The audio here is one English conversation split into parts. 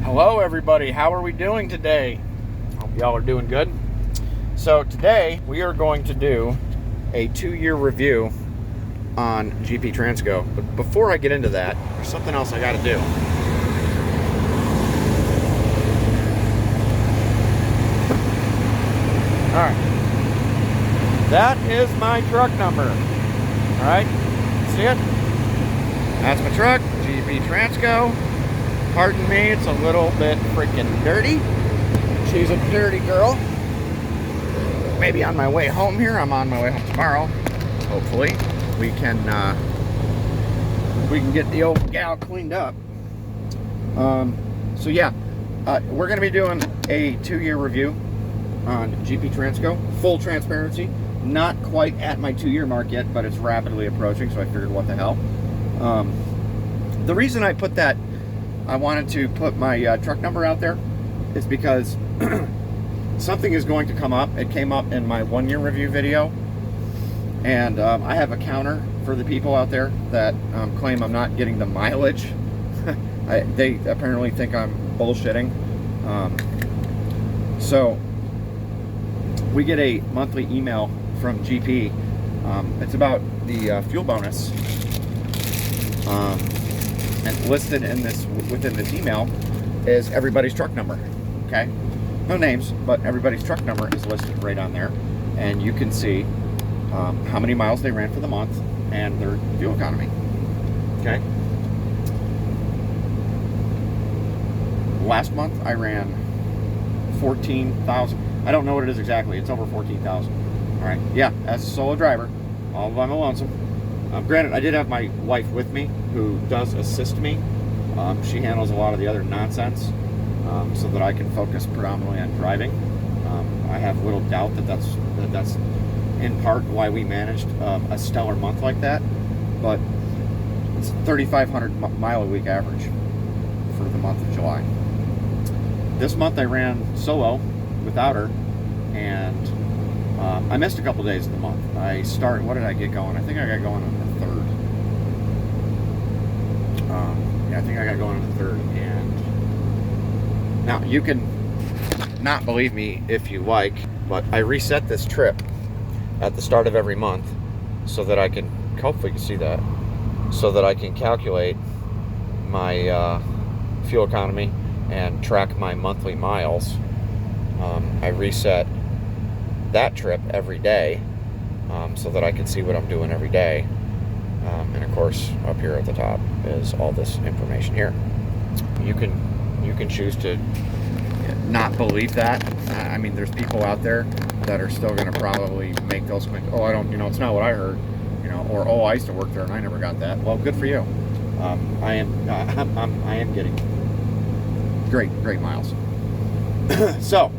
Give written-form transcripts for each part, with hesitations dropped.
Hello everybody, how are we doing today? Hope y'all are doing good. So today we are going to do a 2-year review on GP Transco. But before I get into that, there's something else I gotta do. Alright. That is my truck number. Alright, see it? That's my truck, GP Transco. Pardon me, it's a little bit freaking dirty. She's a dirty girl. Maybe on my way home here. I'm on my way home tomorrow. Hopefully, we can get the old gal cleaned up. So yeah, we're gonna be doing a 2-year review on GP Transco. Full transparency, not quite at my 2-year mark yet, but it's rapidly approaching. So I figured, what the hell? The reason I put that. I wanted to put my truck number out there is because something is going to come up. It came up in my 1-year review video, and I have a counter for the people out there that claim I'm not getting the mileage. They apparently think I'm bullshitting. So we get a monthly email from GP. It's about the fuel bonus. And listed in within this email is everybody's truck number. Okay, no names, but everybody's truck number is listed right on there, and you can see how many miles they ran for the month and their fuel economy. Okay, last month I ran 14,000. I don't know what it is exactly. It's over 14,000. All right, yeah, as a solo driver, all by my lonesome. Granted, I did have my wife with me, who does assist me. She handles a lot of the other nonsense, so that I can focus predominantly on driving. I have little doubt that that's in part why we managed a stellar month like that. But it's 3,500 mile a week average for the month of July. This month I ran solo without her, and I missed a couple days of the month. What did I get going? I think I got going on the 3rd. Yeah, I think I got going on the 3rd. And now you can not believe me if you like, but I reset this trip at the start of every month so that I can, hopefully you can see that, so that I can calculate my fuel economy and track my monthly miles. I reset that trip every day, so that I can see what I'm doing every day. And of course, up here at the top is all this information here. You can choose to not believe that. I mean, there's people out there that are still going to probably make those claims. Oh, I don't, it's not what I heard, or oh, I used to work there and I never got that. Well, good for you. I am getting great miles. So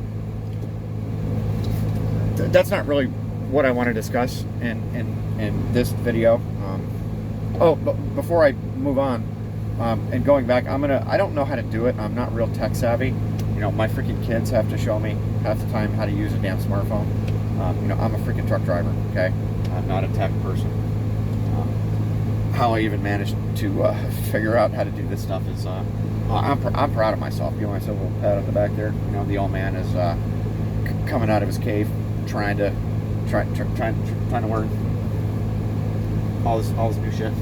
that's not really what I want to discuss in this video. But before I move on, and going back, I don't know how to do it. I'm not real tech savvy. My freaking kids have to show me half the time how to use a damn smartphone. I'm a freaking truck driver, okay? I'm not a tech person. How I even managed to figure out how to do this stuff is, I'm proud of myself. Give myself a little pat on the back there. The old man is coming out of his cave, trying to learn all this new shit.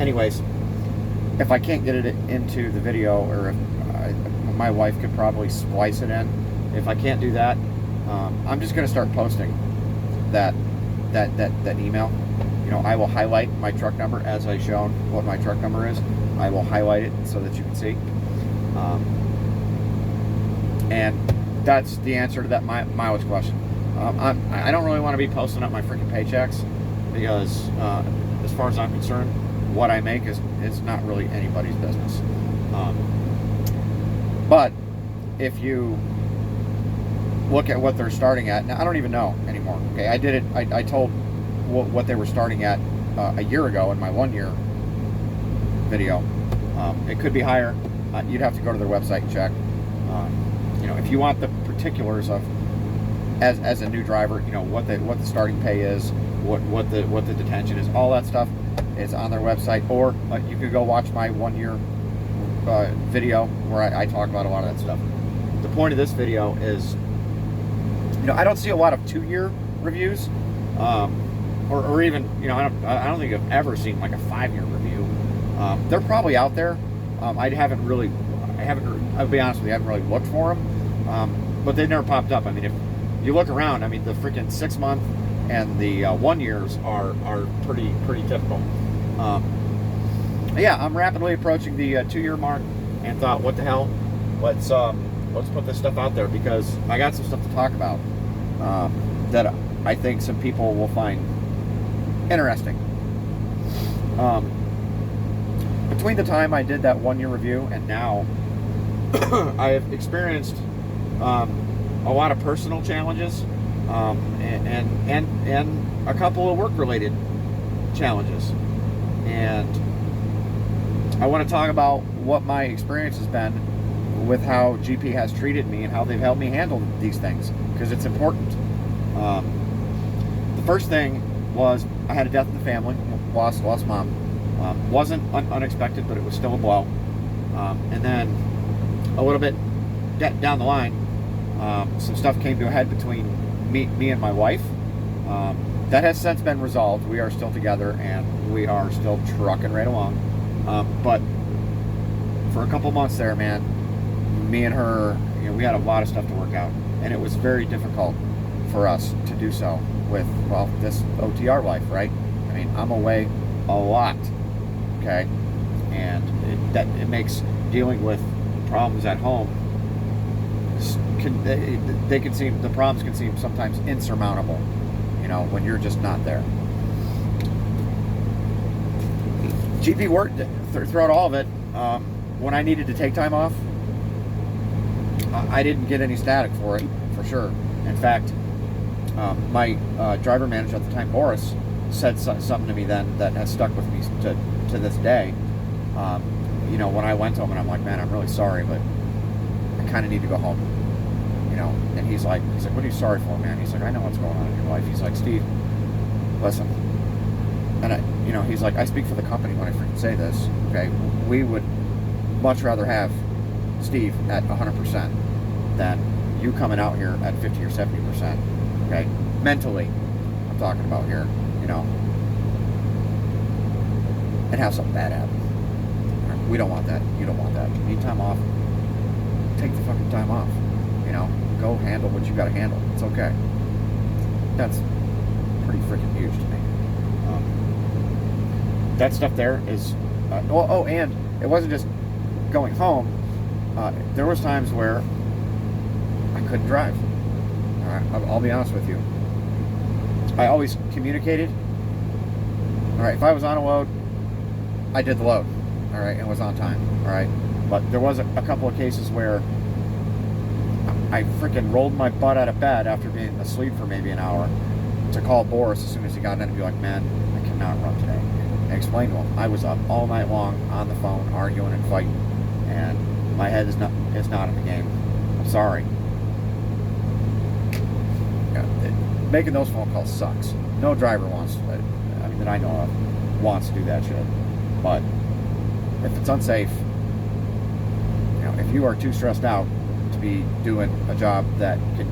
Anyways, if I can't get it into the video, or if my wife could probably splice it in. If I can't do that, I'm just gonna start posting that email. I will highlight my truck number as I shown what my truck number is. I will highlight it so that you can see. And that's the answer to that mileage question. I don't really want to be posting up my freaking paychecks, because as far as I'm concerned, what I make is not really anybody's business. But if you look at what they're starting at, now I don't even know anymore. Okay, I did it. I told what they were starting at a year ago in my 1-year video. It could be higher. You'd have to go to their website and check. If you want the particulars of as a new driver, what the starting pay is, what the detention is, all that stuff is on their website. Or you could go watch my 1-year video where I talk about a lot of that stuff. The point of this video is, I don't see a lot of 2-year reviews, or even, I don't think I've ever seen like a 5-year review. They're probably out there. I'll be honest with you, I haven't really looked for them, but they've never popped up. I mean, if you look around, I mean, the freaking 6-month and the 1 years are pretty typical. Yeah, I'm rapidly approaching the 2-year mark, and thought, what the hell? Let's put this stuff out there, because I got some stuff to talk about that I think some people will find interesting. Between the time I did that 1-year review and now, I have experienced a lot of personal challenges, and a couple of work-related challenges, and I want to talk about what my experience has been with how GP has treated me and how they've helped me handle these things, because it's important. The first thing was I had a death in the family, lost mom. Wasn't unexpected, but it was still a blow. And then a little bit down the line, some stuff came to a head between me and my wife. That has since been resolved. We are still together, and we are still trucking right along. But for a couple months there, man, me and her, we had a lot of stuff to work out, and it was very difficult for us to do so with, this OTR life, right? I mean, I'm away a lot, okay? And it makes dealing with problems at home, the problems can seem sometimes insurmountable, when you're just not there. GP worked throughout all of it. When I needed to take time off, I didn't get any static for it, for sure. In fact, my driver manager at the time, Boris, said something to me then that has stuck with me to this day. When I went to him and I'm like, man, I'm really sorry, but I kind of need to go home. And he's like, what are you sorry for, man? He's like, I know what's going on in your life. He's like, Steve, listen. And he's like, I speak for the company when I freaking say this. Okay, we would much rather have Steve at 100% than you coming out here at 50 or 70%. Okay, mentally, I'm talking about here. And have something bad happen. We don't want that. You don't want that. You need time off. Take the fucking time off. Go handle what you got to handle. It's okay. That's pretty freaking huge to me. That stuff there is, and it wasn't just going home. There was times where I couldn't drive. All right, I'll be honest with you. I always communicated. All right, if I was on a load, I did the load. All right, and was on time. All right, but there was a couple of cases where I freaking rolled my butt out of bed after being asleep for maybe an hour to call Boris as soon as he got in and be like, man, I cannot run today. And explain to him I was up all night long on the phone arguing and fighting, and my head is not in the game. I'm sorry. Making those phone calls sucks. No driver wants to, that I know of, wants to do that shit. But if it's unsafe, if you are too stressed out to be doing a job that can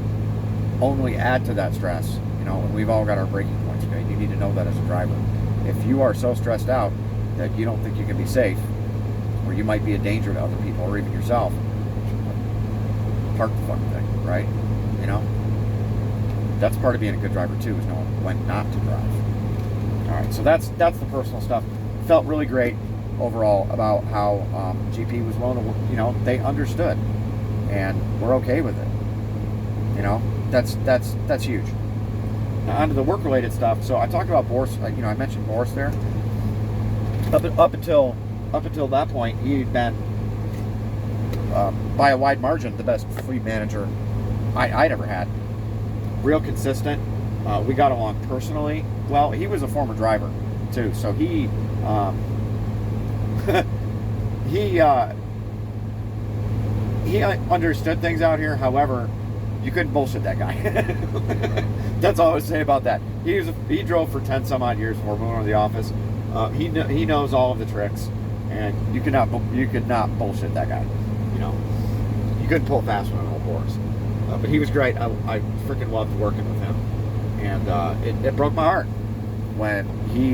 only add to that stress, and we've all got our breaking points, okay? You need to know that as a driver. If you are so stressed out that you don't think you can be safe, or you might be a danger to other people or even yourself, park the fucking thing, right? That's part of being a good driver too, is knowing when not to drive. All right, so that's the personal stuff. Felt really great overall about how GP was willing to, they understood, and we're okay with it. That's huge. Now, onto the work-related stuff. So I talked about Boris. I mentioned Boris there. Up until that point, he'd been by a wide margin the best fleet manager I'd ever had. Real consistent. We got along personally well. He was a former driver too, so he he understood things out here. However, you couldn't bullshit that guy. That's all I would say about that. He drove for 10 some odd years before moving to the office. He knows all of the tricks, and you could not bullshit that guy. You know, you couldn't pull fast one on all fours. But he was great. I freaking loved working with him, and it broke my heart when he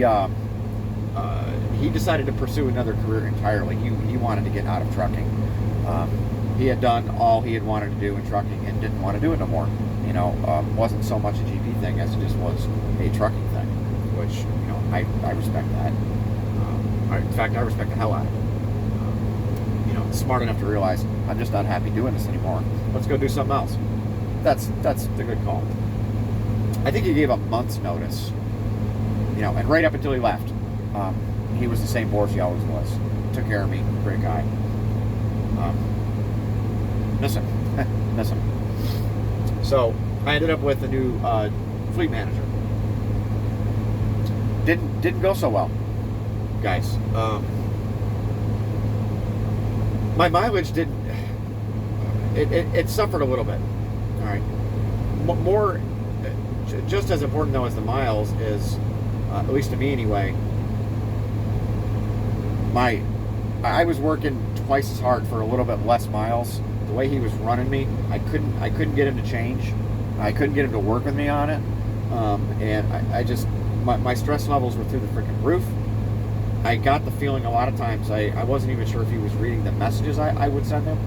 decided to pursue another career entirely. He wanted to get out of trucking. He had done all he had wanted to do in trucking and didn't want to do it no more. You know, wasn't so much a GP thing as it just was a trucking thing, which, you know, I respect that. In fact, I respect the hell out of it. You know, smart enough to realize I'm just not happy doing this anymore. Let's go do something else. That's the good call. I think he gave a month's notice. You know, and right up until he left, he was the same boss he always was. Took care of me, great guy. Miss him. Miss him. So I ended up with a new fleet manager. Didn't go so well, guys. My mileage didn't. It suffered a little bit. All right. More, just as important though as the miles is, at least to me anyway. I was working twice as hard for a little bit less miles. The way he was running me, I couldn't get him to change. I couldn't get him to work with me on it, and I just my stress levels were through the freaking roof. I got the feeling a lot of times I wasn't even sure if he was reading the messages I would send him,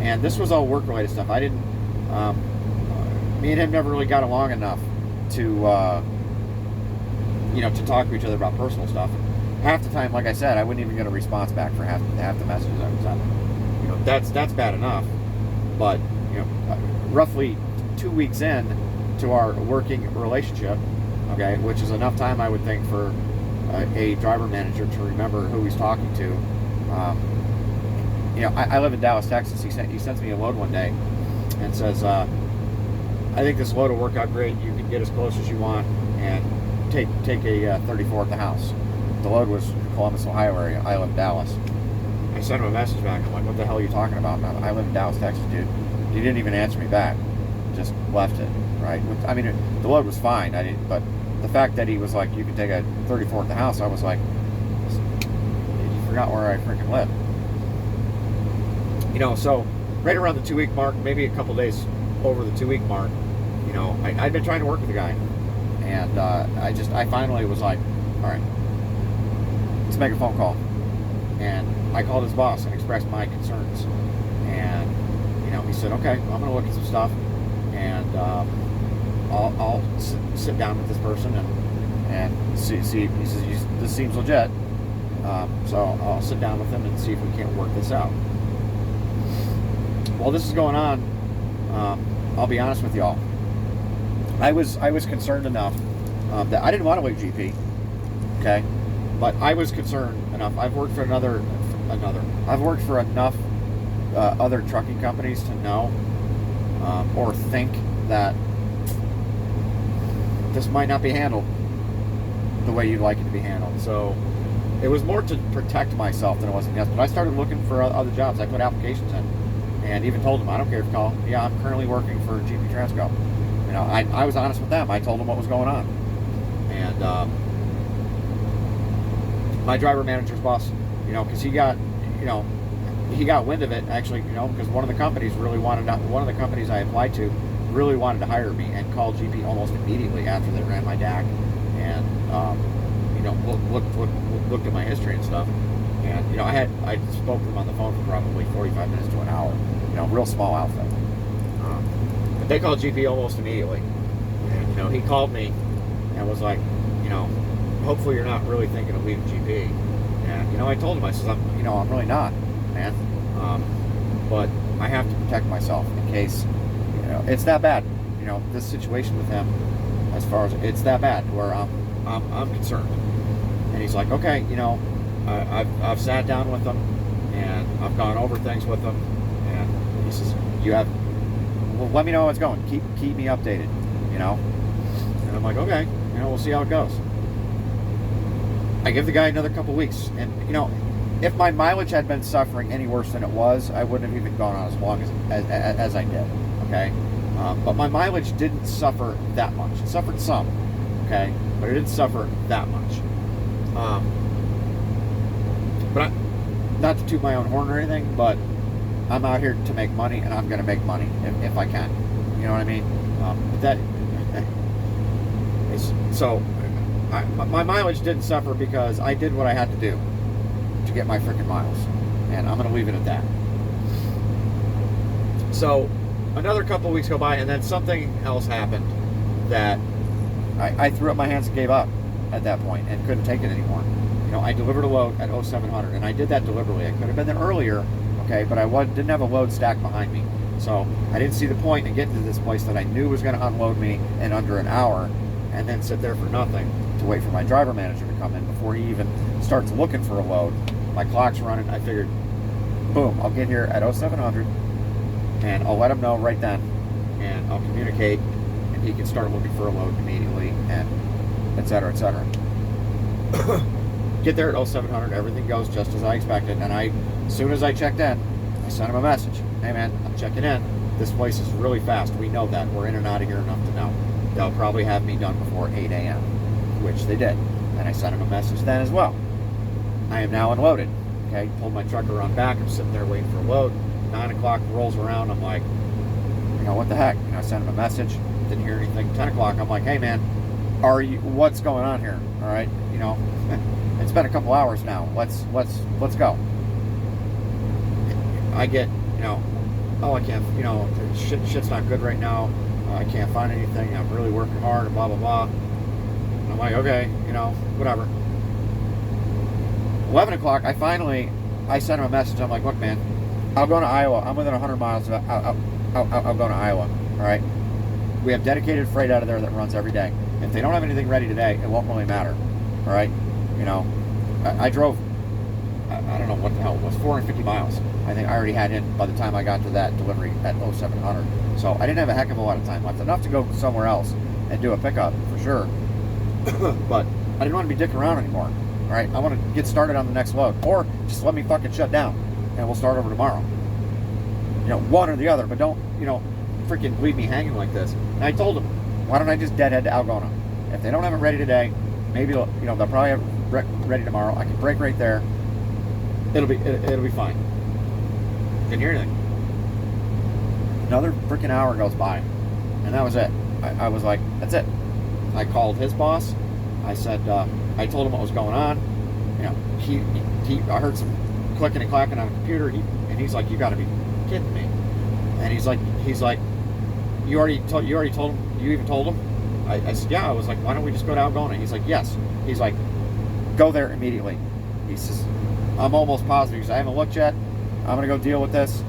and this was all work related stuff. I didn't. Me and him never really got along enough to to talk to each other about personal stuff. Half the time, like I said, I wouldn't even get a response back for half the messages I would send him. You know, that's bad enough, but you know, roughly 2 weeks in to our working relationship, okay, which is enough time I would think for a driver manager to remember who he's talking to. You know, I live in Dallas, Texas. He sends me a load one day and says, I think this load will work out great. You can get as close as you want and take a 34 at the house. The load was Columbus, Ohio area. I live in Dallas. I sent him a message back. I'm like, what the hell are you talking about? I live in Dallas, Texas, dude. He didn't even answer me back. Just left it, right? I mean, the load was fine. But the fact that he was like, you can take a 34 at the house, I was like, you forgot where I freaking live. You know, so right around the 2 week mark, maybe a couple days over the 2 week mark, you know, I'd been trying to work with the guy, and I finally was like, all right, let's make a phone call. And I called his boss and expressed my concerns, and you know, he said, okay, I'm going to look at some stuff, and I'll sit down with this person and see. He says, this seems legit, so I'll sit down with him and see if we can't work this out. While this is going on, I'll be honest with y'all. I was concerned enough that I didn't want to leave GP, okay, but I was concerned enough. I've worked for I've worked for enough other trucking companies to know or think that this might not be handled the way you'd like it to be handled. So it was more to protect myself than it was anything else. But I started looking for other jobs. I put applications in, and even told them, I don't care if you call. Yeah, I'm currently working for GP Transco. You know, I was honest with them. I told them what was going on, and my driver manager's boss, you know, because he got wind of it actually, you know, because one of the companies I applied to really wanted to hire me and called GP almost immediately after they ran my DAC, and you know, looked at my history and stuff, and you know, I spoke to them on the phone for probably 45 minutes to an hour, you know, real small outfit, but they called GP almost immediately, and you know, he called me and was like, you know, hopefully you're not really thinking of leaving GP. And you know, I told him, I said, I'm really not, man. But I have to protect myself in case, you know, it's that bad. You know, this situation with him, as far as it's that bad, where I'm concerned. And he's like, okay, you know, I've sat down with him and I've gone over things with him, and he says, well, let me know how it's going. Keep me updated, you know. And I'm like, okay, you know, we'll see how it goes. I give the guy another couple weeks, and you know, if my mileage had been suffering any worse than it was, I wouldn't have even gone on as long as I did. Okay, but my mileage didn't suffer that much. It suffered some, okay, but it didn't suffer that much. But not to toot my own horn or anything, but I'm out here to make money, and I'm going to make money if I can. You know what I mean? But that is so. My mileage didn't suffer because I did what I had to do to get my freaking miles, and I'm going to leave it at that. So another couple of weeks go by, and then something else happened that I threw up my hands and gave up at that point and couldn't take it anymore. You know, I delivered a load at 0700, and I did that deliberately. I could have been there earlier, okay, but I didn't have a load stacked behind me. So I didn't see the point in getting to this place that I knew was going to unload me in under an hour and then sit there for nothing to wait for my driver manager to come in before he even starts looking for a load. My clock's running. I figured, boom, I'll get here at 0700 and I'll let him know right then, and I'll communicate, and he can start looking for a load immediately, and et cetera, et cetera. Get there at 0700, everything goes just as I expected, and as soon as I checked in, I sent him a message. Hey man, I'm checking in. This place is really fast. We know that. We're in and out of here enough to know. They'll probably have me done before 8 a.m., which they did. And I sent him a message then as well. I am now unloaded. Okay, pulled my truck around back. I'm sitting there waiting for a load. 9 o'clock rolls around. I'm like, you know, what the heck? You know, I sent him a message. Didn't hear anything. 10 o'clock, I'm like, hey man, what's going on here? All right, you know, it's been a couple hours now. Let's go. I get, you know, oh, I can't, you know, shit's not good right now. I can't find anything. I'm really working hard, and blah, blah, blah. And I'm like, okay, you know, whatever. 11 o'clock, I sent him a message. I'm like, look, man, I'll go to Iowa. I'm within 100 miles of, I'll go to Iowa, all right? We have dedicated freight out of there that runs every day. If they don't have anything ready today, it won't really matter, all right? You know, I drove, I don't know what the hell it was, 450 miles. I think I already had in by the time I got to that delivery at 0700. So I didn't have a heck of a lot of time left. Enough to go somewhere else and do a pickup, for sure. But I didn't want to be dicking around anymore. All right, I want to get started on the next load. Or just let me fucking shut down and we'll start over tomorrow. You know, one or the other, but don't, you know, freaking leave me hanging like this. And I told them, why don't I just deadhead to Algona? If they don't have it ready today, maybe, you know, they'll probably have it ready tomorrow. I can break right there. It'll be fine. Didn't hear anything. Another freaking hour goes by, and that was it. I was like, that's it. I called his boss. I said, I told him what was going on. You know, I heard some clicking and clacking on the computer, and he's like, you got to be kidding me. And he's like, you even told him? I said, yeah. I was like, why don't we just go to Algona? He's like, yes. He's like, go there immediately. He says, I'm almost positive. He says, I haven't looked yet. I'm going to go deal with this.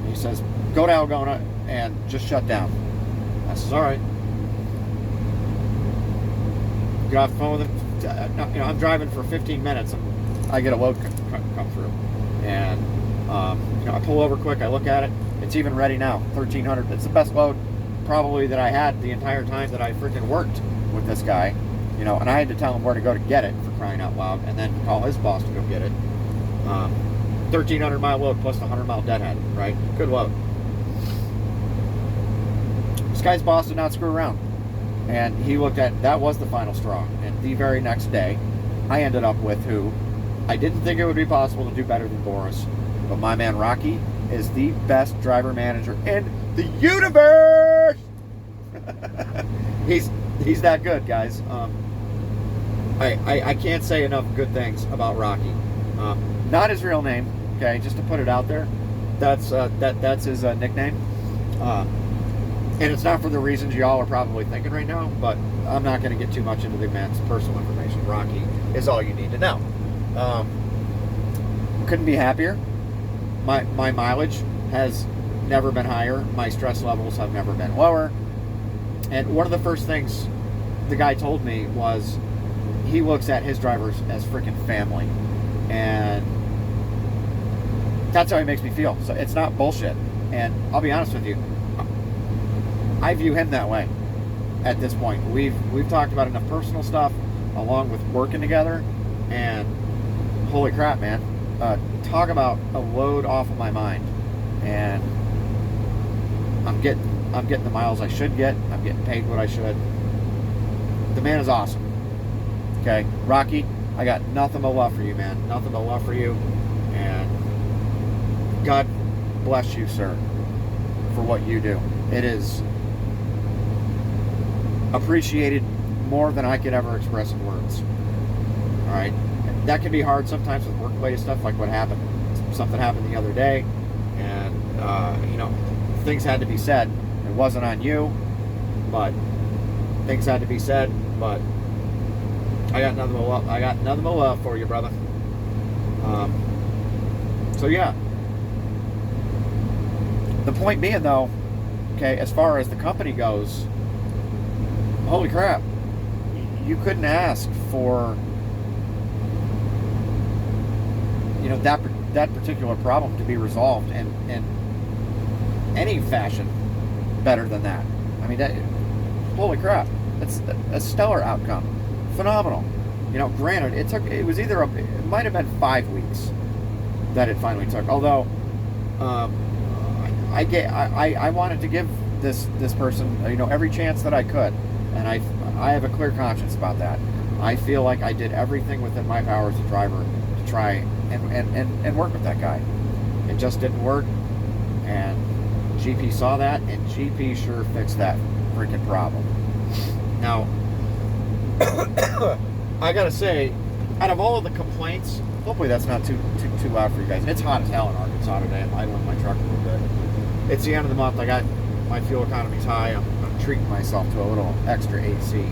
He says, go to Algona and just shut down. I says, all right. Get off the phone with him. You know, I'm driving for 15 minutes and I get a load come through. And, you know, I pull over quick. I look at it. It's even ready now, 1300. It's the best load probably that I had the entire time that I freaking worked with this guy. You know, and I had to tell him where to go to get it, for crying out loud, and then call his boss to go get it. 1,300 mile load plus the 100 mile deadhead, right? Good load. This guy's boss did not screw around. And he looked at, that was the final straw. And the very next day, I ended up with who I didn't think it would be possible to do better than Boris. But my man Rocky is the best driver manager in the universe! He's that good, guys. I can't say enough good things about Rocky. Not his real name, okay, just to put it out there. That's his nickname. And it's not for the reasons y'all are probably thinking right now, but I'm not going to get too much into the man's personal information. Rocky is all you need to know. Couldn't be happier. My mileage has never been higher. My stress levels have never been lower. And one of the first things the guy told me was he looks at his drivers as freaking family. And that's how he makes me feel. So it's not bullshit. And I'll be honest with you, I view him that way at this point. We've talked about enough personal stuff along with working together, and holy crap, man. Talk about a load off of my mind. And I'm getting the miles I should get. I'm getting paid what I should. The man is awesome. Okay, Rocky, I got nothing but love for you, man. Nothing but love for you. And God bless you, sir, for what you do. It is appreciated more than I could ever express in words. All right, that can be hard sometimes with work-related stuff, like what happened. Something happened the other day, and you know, things had to be said. It wasn't on you, but things had to be said. But I got nothing but love. I got nothing but love for you, brother. So yeah. The point being, though, okay, as far as the company goes, holy crap, you couldn't ask for, you know, that particular problem to be resolved in any fashion better than that. I mean, that, holy crap, that's a stellar outcome, phenomenal. You know, granted, it might have been 5 weeks that it finally took. Although, I wanted to give this person, you know, every chance that I could, and I have a clear conscience about that. I feel like I did everything within my power as a driver to try and work with that guy. It just didn't work, and GP saw that, and GP sure fixed that freaking problem. Now, I gotta say, out of all of the complaints, hopefully that's not too loud for you guys. It's hot as hell in Arkansas today. I'm idling my truck a little bit. It's the end of the month. I got my fuel economy's high. I'm treating myself to a little extra AC.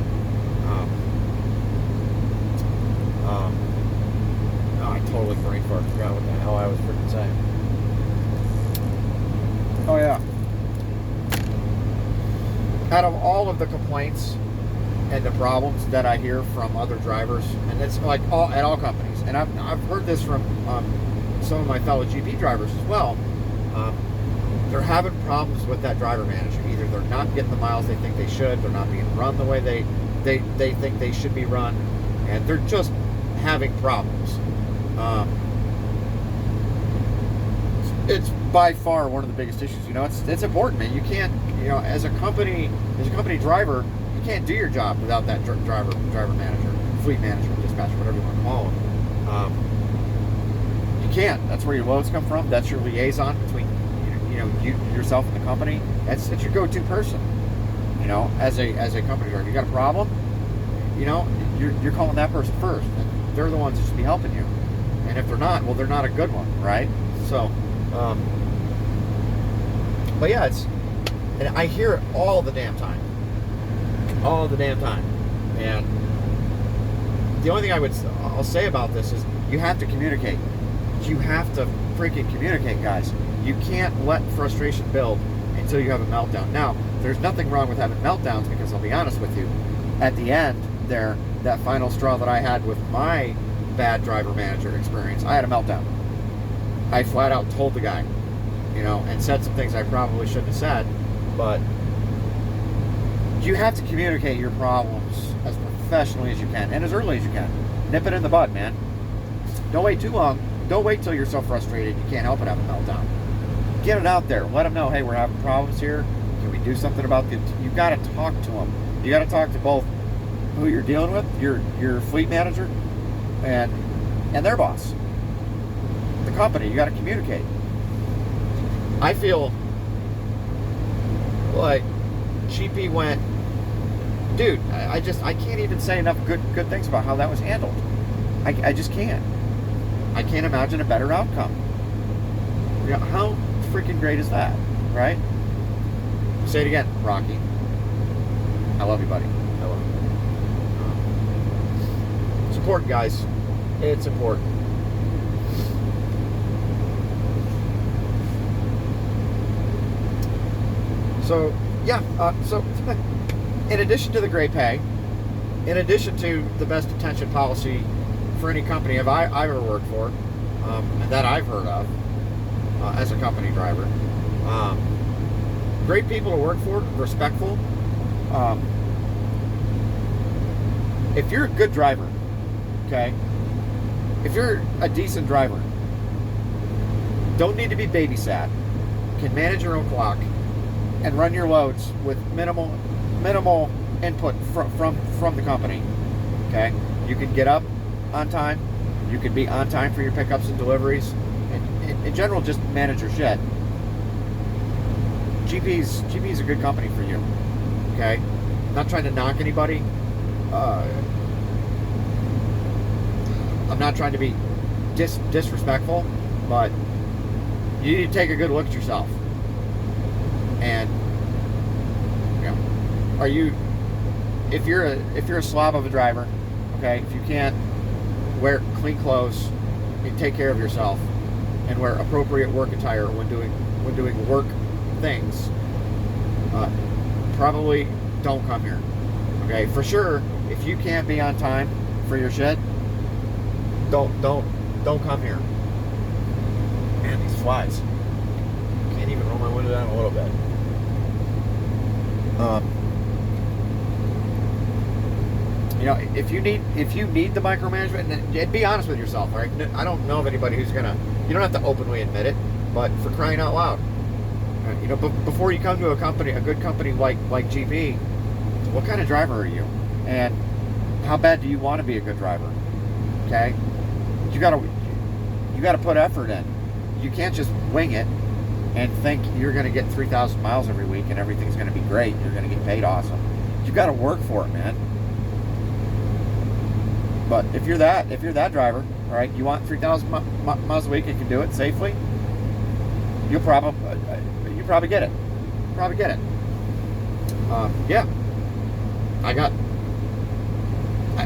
I totally brain fart. Forgot what the hell I was freaking saying. Oh yeah. Out of all of the complaints and the problems that I hear from other drivers, and it's like at all companies, and I've heard this from some of my fellow GP drivers as well. They're having problems with that driver manager. Either they're not getting the miles they think they should, they're not being run the way they think they should be run, and they're just having problems. It's by far one of the biggest issues. You know, it's important, man. You can't, you know, as a company driver, you can't do your job without that driver manager, fleet manager, dispatcher, whatever you want to call them. You can't. That's where your loads come from. That's your liaison between yourself and the company. That's your go-to person. You know, as a company driver, you got a problem, you know, you're calling that person first. And they're the ones that should be helping you. And if they're not, well, they're not a good one, right? So, but yeah, and I hear it all the damn time. All the damn time. And the only thing I'll say about this is you have to communicate. You have to freaking communicate, guys. You can't let frustration build until you have a meltdown. Now, there's nothing wrong with having meltdowns, because I'll be honest with you, at the end there, that final straw that I had with my bad driver manager experience, I had a meltdown. I flat out told the guy, you know, and said some things I probably shouldn't have said, but you have to communicate your problems as professionally as you can and as early as you can. Nip it in the bud, man. Don't wait too long. Don't wait till you're so frustrated you can't help but have a meltdown. Get it out there. Let them know, hey, we're having problems here. Can we do something about it? You got to talk to them. You got to talk to both who you're dealing with, your fleet manager, and their boss, the company. You got to communicate. I feel like GP went, dude, I can't even say enough good things about how that was handled. I just can't. I can't imagine a better outcome. You know, how freaking great is that, right? Say it again, Rocky. I love you, buddy. I love you. Support, guys. It's important. So, yeah. So, in addition to the great pay, in addition to the best attention policy for any company I've ever worked for, and that I've heard of as a company driver, great people to work for, respectful. If you're a good driver, okay, if you're a decent driver, don't need to be babysat, can manage your own clock, and run your loads with minimal input from the company, okay, you can get up on time, you can be on time for your pickups and deliveries, in general, just manage your shed. GP's a good company for you. Okay, I'm not trying to knock anybody. I'm not trying to be disrespectful, but you need to take a good look at yourself. And are you, if you're a slob of a driver, okay, if you can't wear clean clothes and take care of yourself and wear appropriate work attire when doing work things, probably don't come here. Okay, for sure, if you can't be on time for your shed, don't come here. Man, these flies. Can't even roll my window down a little bit. If you need the micromanagement, and be honest with yourself, all right? I don't know of anybody who's gonna. You don't have to openly admit it, but for crying out loud, before you come to a good company like GP, what kind of driver are you, and how bad do you want to be a good driver? Okay, you gotta put effort in. You can't just wing it and think you're gonna get 3,000 miles every week and everything's gonna be great. You're gonna get paid awesome. You gotta work for it, man. But if you're that driver, all right, you want 3,000 miles a week and can do it safely, you probably get it. Probably get it. Yeah.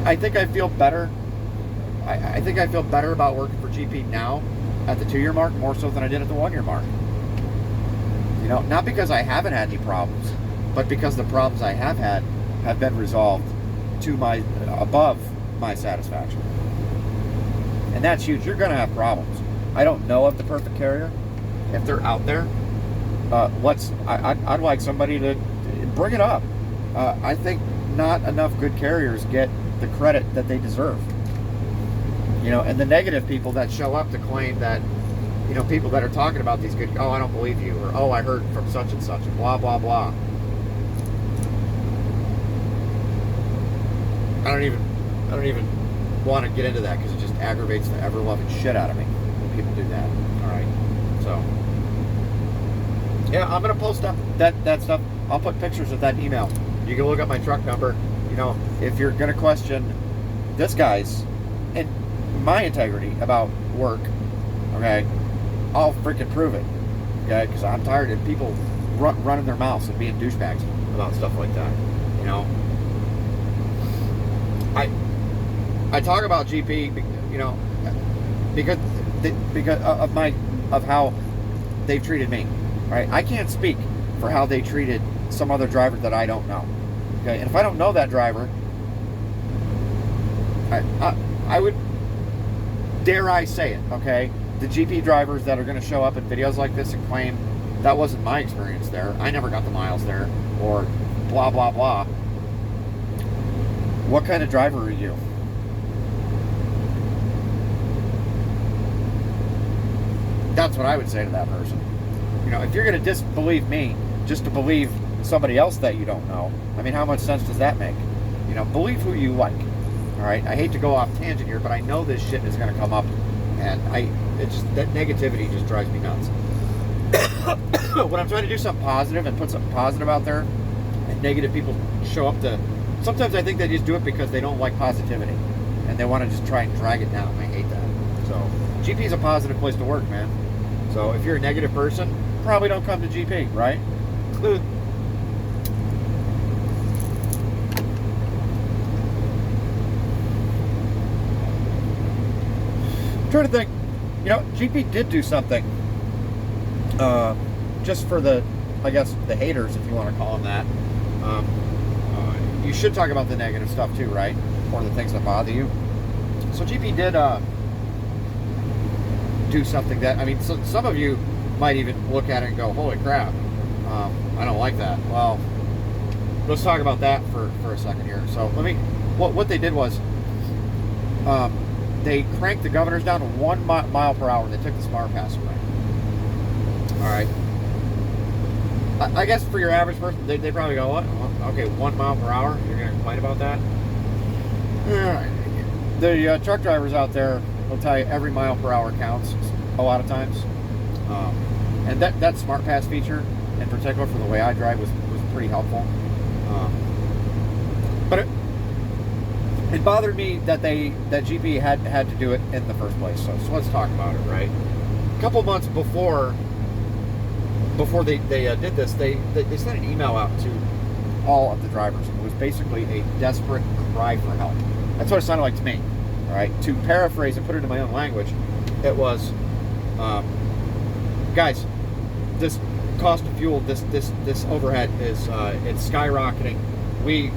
I think I feel better. I think I feel better about working for GP now at the 2-year mark, more so than I did at the 1-year mark. Not because I haven't had any problems, but because the problems I have had have been resolved to above my satisfaction. And that's huge. You're going to have problems. I don't know of the perfect carrier. If they're out there, I'd like somebody to bring it up. I think not enough good carriers get the credit that they deserve. And the negative people that show up to claim that, people that are talking about these good, oh, I don't believe you, or oh, I heard from such and such, and blah, blah, blah. I don't even want to get into that because it just aggravates the ever-loving shit out of me when people do that. All right, so yeah, I'm gonna post up that stuff. I'll put pictures of that email. You can look up my truck number. If you're gonna question this guy's and my integrity about work, okay, I'll freaking prove it, okay? Because I'm tired of people running their mouths and being douchebags about stuff like that. I talk about GP, because of how they've treated me. Right? I can't speak for how they treated some other driver that I don't know. Okay, and if I don't know that driver, I would, dare I say it, okay? The GP drivers that are going to show up in videos like this and claim that wasn't my experience there, I never got the miles there, or blah, blah, blah. What kind of driver are you? That's what I would say to that person. If you're going to disbelieve me just to believe somebody else that you don't know, I mean, how much sense does that make? Believe who you like. All right. I hate to go off tangent here, but I know this shit is going to come up, and that negativity just drives me nuts. When I'm trying to do something positive and put something positive out there, and negative people show up to. Sometimes I think they just do it because they don't like positivity, and they want to just try and drag it down. I hate that. So GP is a positive place to work, man. So if you're a negative person, probably don't come to GP, right? I'm trying to think. GP did do something just for the haters, if you want to call them that. You should talk about the negative stuff too, right? Or the things that bother you. So GP did do something that, so some of you might even look at it and go, holy crap, I don't like that. Well, let's talk about that for a second here. So what they did was, they cranked the governors down to 1 mile per hour. They took the smart pass away. All right. I guess for your average person, they probably go, what? Okay, 1 mile per hour? You're going to complain about that? The truck drivers out there will tell you every mile per hour counts a lot of times. And that Smart Pass feature, in particular for the way I drive, was pretty helpful. But it bothered me that GP had to do it in the first place. So let's talk about it, right? A couple months before they did this, they sent an email out to all of the drivers. It was basically a desperate cry for help. That's what it sounded like to me. All right. To paraphrase and put it in my own language, it was, guys, this cost of fuel, this overhead is it's skyrocketing. We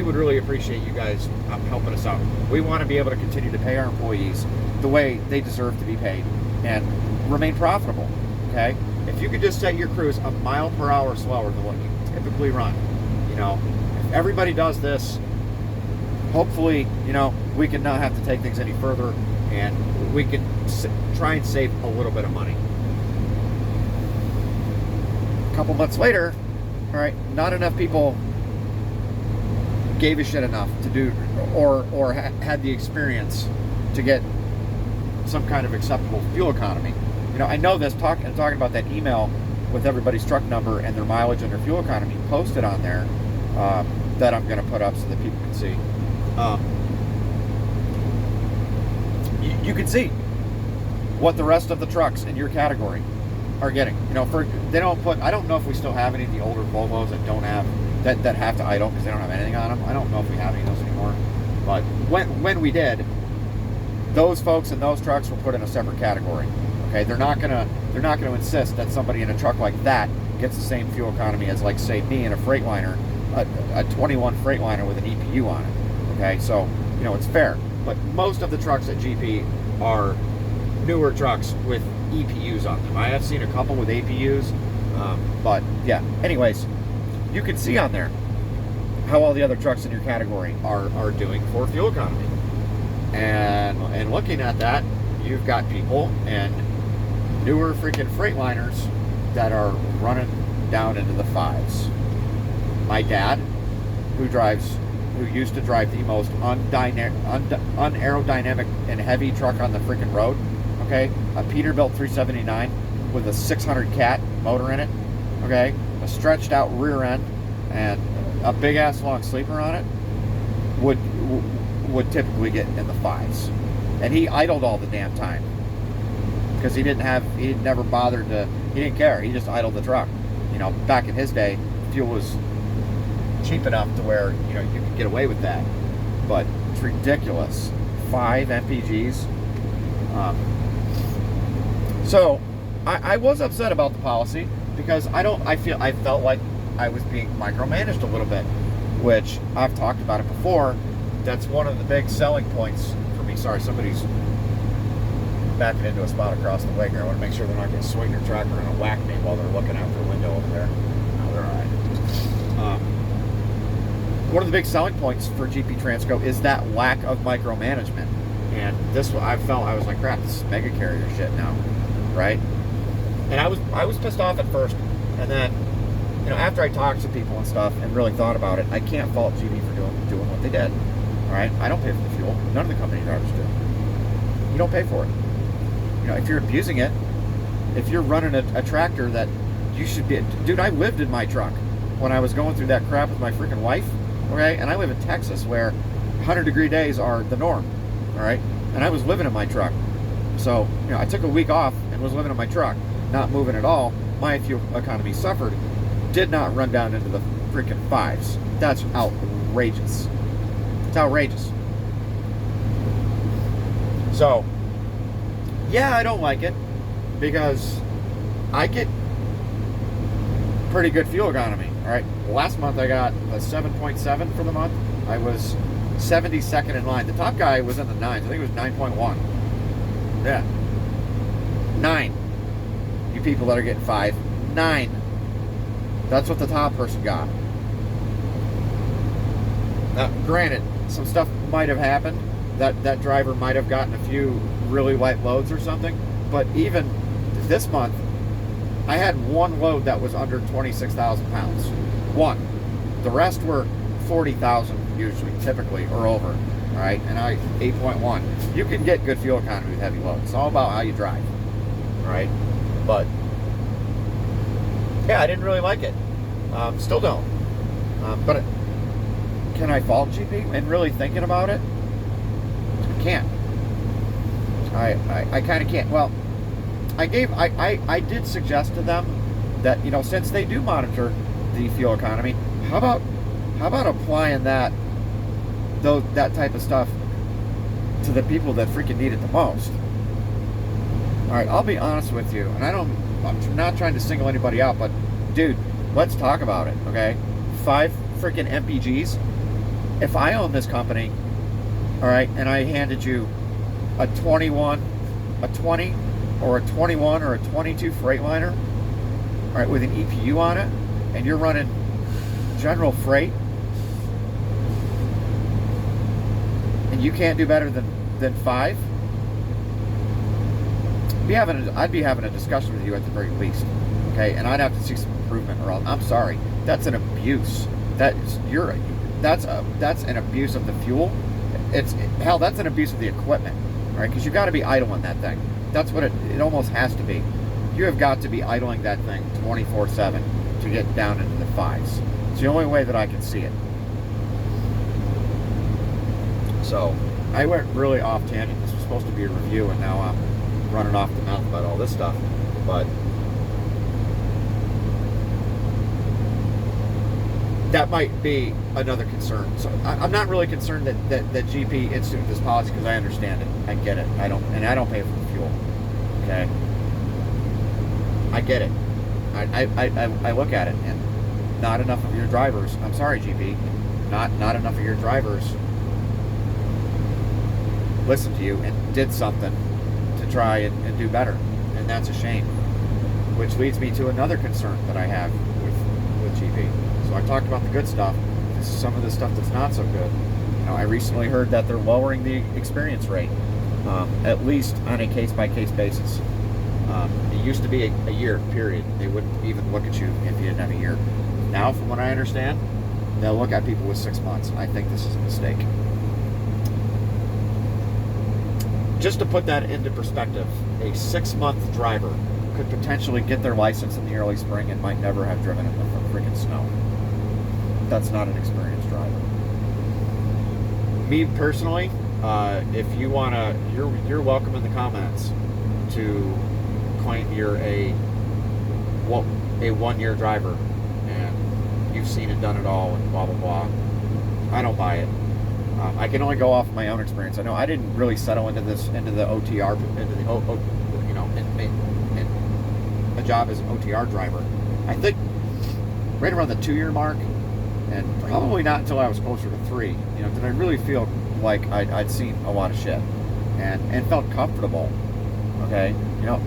would really appreciate you guys helping us out. We want to be able to continue to pay our employees the way they deserve to be paid and remain profitable. Okay. If you could just set your crews a mile per hour slower than what you typically run, you know, if everybody does this, hopefully, you know, we can not have to take things any further, and we can try and save a little bit of money. A couple months later, all right, not enough people gave a shit enough to do, or had the experience to get some kind of acceptable fuel economy. You know, I know this, talking about that email with everybody's truck number and their mileage and their fuel economy posted on there, that I'm going to put up so that people can see. You can see what the rest of the trucks in your category are getting. You know, they don't put. I don't know if we still have any of the older Volvos that don't have that have to idle because they don't have anything on them. I don't know if we have any of those anymore. But when we did, those folks in those trucks were put in a separate category. Okay, they're not gonna insist that somebody in a truck like that gets the same fuel economy as, like, say, me in a Freightliner, a 21 Freightliner with an EPU on it. Okay, so, you know, it's fair. But most of the trucks at GP are newer trucks with EPUs on them. I have seen a couple with APUs, but yeah. Anyways, you can see on there how all the other trucks in your category are doing for fuel economy. And looking at that, you've got people and newer freaking Freightliners that are running down into the fives. My dad, who used to drive the most unaerodynamic and heavy truck on the freaking road, okay, a Peterbilt 379 with a 600 cat motor in it, okay, a stretched out rear end and a big ass long sleeper on it, would typically get in the fives. And he idled all the damn time because he never bothered to, he didn't care. He just idled the truck. You know, back in his day, fuel was cheap enough to where, you know, you could get away with that. But it's ridiculous. 5 MPGs. So I was upset about the policy because I felt like I was being micromanaged a little bit, which I've talked about it before. That's one of the big selling points for me. Sorry, somebody's backing into a spot across the way here. I want to make sure they're not going to swing their tractor and whack me while they're looking out their window over there. No, they're all right. One of the big selling points for GP Transco is that lack of micromanagement. And this, I was like, crap, this is mega carrier shit now, right? And I was pissed off at first, and then, you know, after I talked to people and stuff and really thought about it, I can't fault GP for doing what they did. All right, I don't pay for the fuel. None of the company drivers do. You don't pay for it. You know, if you're abusing it, if you're running a tractor that you should be, dude, I lived in my truck when I was going through that crap with my freaking wife. Okay, and I live in Texas where 100-degree days are the norm. All right, and I was living in my truck. So, you know, I took a week off and was living in my truck, not moving at all. My fuel economy suffered. Did not run down into the freaking fives. That's outrageous. It's outrageous. So, yeah, I don't like it because I get pretty good fuel economy. All right, last month I got a 7.7 for the month. I was 72nd in line. The top guy was in the 9s. I think it was 9.1. Yeah. 9. You people that are getting 5. 9. That's what the top person got. Now, granted, some stuff might have happened. That driver might have gotten a few really light loads or something. But even this month, I had one load that was under 26,000 pounds. One. The rest were 40,000 usually, typically, or over. All right, and I 8.1. You can get good fuel economy with heavy loads. It's all about how you drive. All right. But yeah, I didn't really like it. Still don't. But can I fault GP? And really thinking about it, I can't. I kind of can't. Well, I did suggest to them that, you know, since they do monitor the fuel economy, how about applying that type of stuff to the people that freaking need it the most? All right, I'll be honest with you, and I'm not trying to single anybody out, but dude, let's talk about it, okay? 5 freaking MPGs. If I own this company, all right, and I handed you a 20 or a 21 or a 22 Freightliner, all right, with an EPU on it, and you're running general freight, and you can't do better than 5, I'd be having a discussion with you at the very least, okay? And I'd have to see some improvement, or else, I'm sorry, that's an abuse. That's an abuse of the fuel. Hell, that's an abuse of the equipment, right? Because you've got to be idling that thing. That's what it almost has to be. You have got to be idling that thing 24/7 to get down into the 5s. It's the only way that I can see it. So I went really off tangent. This was supposed to be a review, and now I'm running off the mouth about all this stuff. But that might be another concern. So I'm not really concerned that GP instituted this policy, because I understand it. I get it. I don't pay for the fuel. Okay, I get it. I look at it, and not enough of your drivers. I'm sorry, GP. Not enough of your drivers listened to you and did something to try and do better, and that's a shame. Which leads me to another concern that I have with GP. So I talked about the good stuff. This is some of the stuff that's not so good. You know, I recently heard that they're lowering the experience rate, at least on a case-by-case basis. It used to be a year period. They wouldn't even look at you if you didn't have a year. Now, from what I understand, they'll look at people with 6 months. I think this is a mistake. Just to put that into perspective, a 6-month driver could potentially get their license in the early spring and might never have driven in the freaking snow. That's not an experienced driver. Me personally, if you wanna, you're welcome in the comments to claim you're a 1-year driver and you've seen and done it all and blah blah blah. I don't buy it. I can only go off of my own experience. I know I didn't really settle into the OTR, into the you know, in a job as an OTR driver. I think right around the 2-year mark, and probably not until I was closer to 3. You know, did I really feel like I'd seen a lot of shit and felt comfortable. Okay, you know,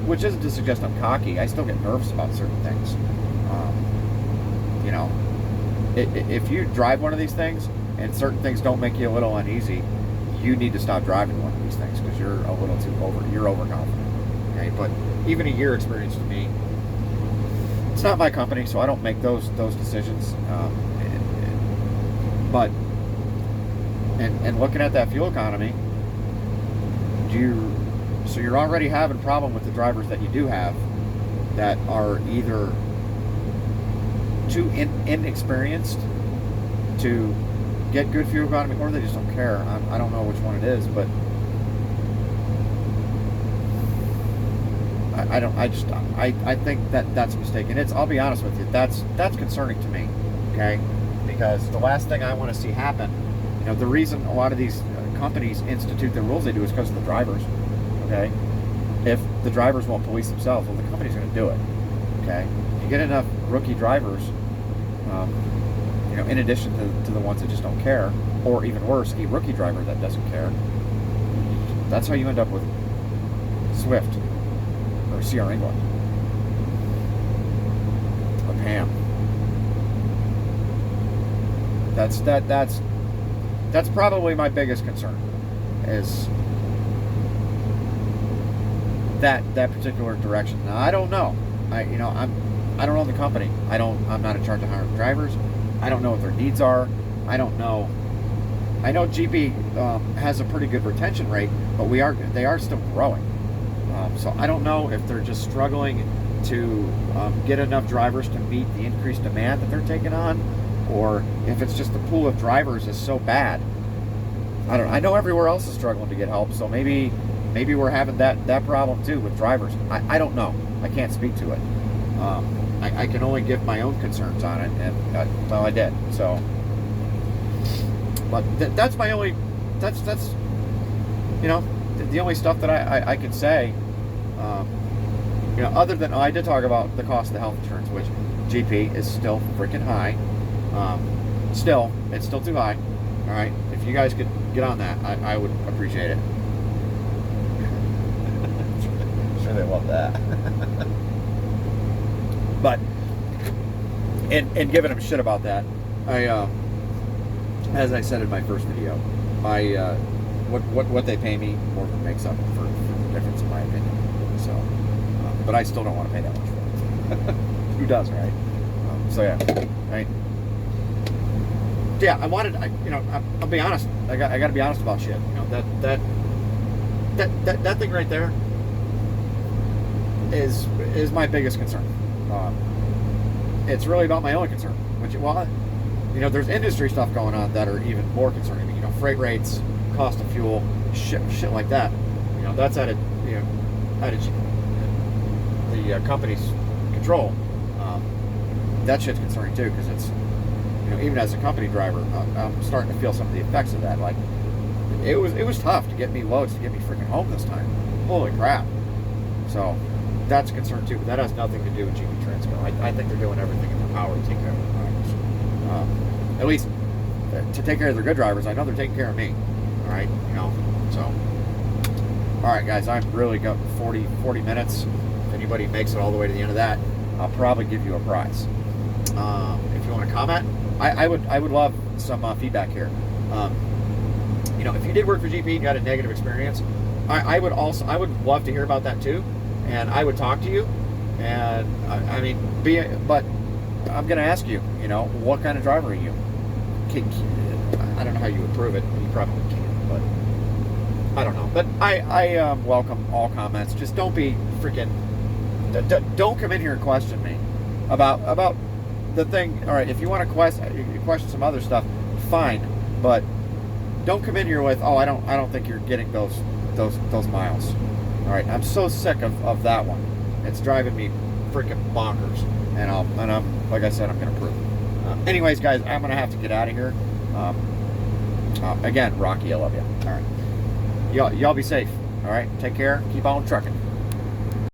which isn't to suggest I'm cocky. I still get nervous about certain things. You know, if you drive one of these things and certain things don't make you a little uneasy, you need to stop driving one of these things, because you're a little too you're overconfident. Okay, but even a year experience to me, it's not my company, so I don't make those decisions. But looking at that fuel economy, so you're already having a problem with the drivers that you do have, that are either too inexperienced to get good fuel economy, or they just don't care. I don't know which one it is, but I think that's a mistake, and I'll be honest with you, that's concerning to me, okay? Because the last thing I want to see happen, you know, the reason a lot of these companies institute the rules they do is because of the drivers, okay? If the drivers won't police themselves, well, the company's going to do it, okay? You get enough rookie drivers, you know, in addition to the ones that just don't care, or even worse, a rookie driver that doesn't care. That's how you end up with Swift or CR England or Pam. That's probably my biggest concern, is that particular direction. Now, I don't know. I don't own the company. I'm not in charge of hiring drivers. I don't know what their needs are. I don't know. I know GP has a pretty good retention rate, but they are still growing. So I don't know if they're just struggling to get enough drivers to meet the increased demand that they're taking on, or if it's just the pool of drivers is so bad. I don't. I know everywhere else is struggling to get help, so maybe we're having that problem too with drivers. I don't know. I can't speak to it. I can only give my own concerns on it, and well, I did. So, but that's my only. That's you know, the only stuff that I can say. You know, other than I did talk about the cost of the health insurance, which GP is still freaking high. Still, it's still too high. All right, if you guys could get on that, I would appreciate it. I'm sure they love that. But and giving them shit about that, as I said in my first video, what they pay me more than makes up for the difference in my opinion. So, but I still don't want to pay that much for it. Who does, right? So yeah, right. Yeah, I'll be honest. I got to be honest about shit. You know, that thing right there is my biggest concern. It's really about my own concern. Which, well, you know, there's industry stuff going on that are even more concerning. You know, freight rates, cost of fuel, shit like that. You know, that's out of the company's control. That shit's concerning too, because it's, you know, even as a company driver, I'm starting to feel some of the effects of that. Like, it was tough to get me loads to get me freaking home this time. Holy crap! So that's a concern too, but that has nothing to do with GP Transco. I think they're doing everything in their power to take care of their drivers. At least to take care of their good drivers. I know they're taking care of me. All right, you know. So, all right, guys, I've really got 40 minutes. If anybody makes it all the way to the end of that, I'll probably give you a prize. If you want to comment, I would love some feedback here. You know, if you did work for GP and got a negative experience, I would love to hear about that too, and I would talk to you. And but I'm going to ask you, you know, what kind of driver are you? I don't know how you would prove it. You probably can't, but I don't know. But I welcome all comments. Just don't be freaking. Don't come in here and question me about the thing. All right, if you want to question some other stuff, fine. But don't come in here with, oh, I don't think you're getting those miles. All right, I'm so sick of that one. It's driving me freaking bonkers. And I'm like I said, I'm gonna prove it. Anyways, guys, I'm gonna have to get out of here. Again, Rocky, I love you. All right, y'all be safe. All right, take care. Keep on trucking.